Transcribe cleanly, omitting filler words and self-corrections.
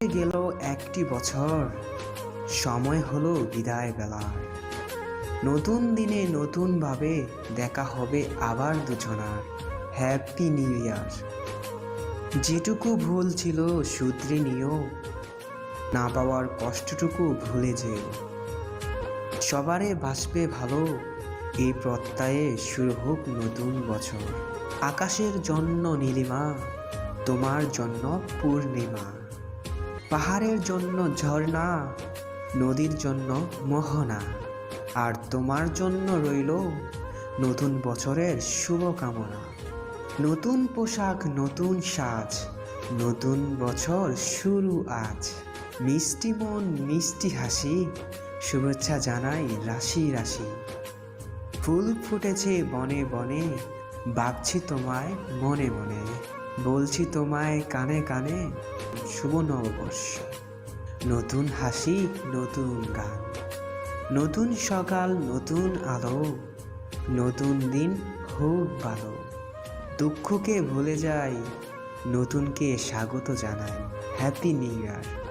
গেল একটি বছর, সময় হলো বিদায় বেলার। নতুন দিনে নতুনভাবে দেখা হবে আবার দুজনার। Happy new year. যেটুকু ভুল ছিল শুধরে নিও, না পাওয়ার কষ্টটুকু ভুলে যেও। সবারে বাসবে ভালো, এই প্রত্যয়ে শুরু হোক নতুন বছর। আকাশের জন্য নীলিমা, তোমার জন্য পূর্ণিমা। পাহাড়ের জন্য ঝর্ণা, নদীর জন্য মোহনা। আর তোমার জন্য রইল নতুন বছরের শুভকামনা। নতুন পোশাক, নতুন সাজ, নতুন বছর শুরু আজ। মিষ্টি মন, মিষ্টি হাসি, শুভেচ্ছা জানাই রাশি রাশি। ফুল ফুটেছে বনে বনে, ভাবছি তোমায় মনে মনে। বলছি তোমায় কানে কানে, শুভ নববর্ষ। নতুন হাসি, নতুন গান, নতুন সকাল, নতুন আলো। নতুন দিন হোক ভালো। দুঃখকে ভুলে যাই, নতুনকে স্বাগত জানাই। Happy new year.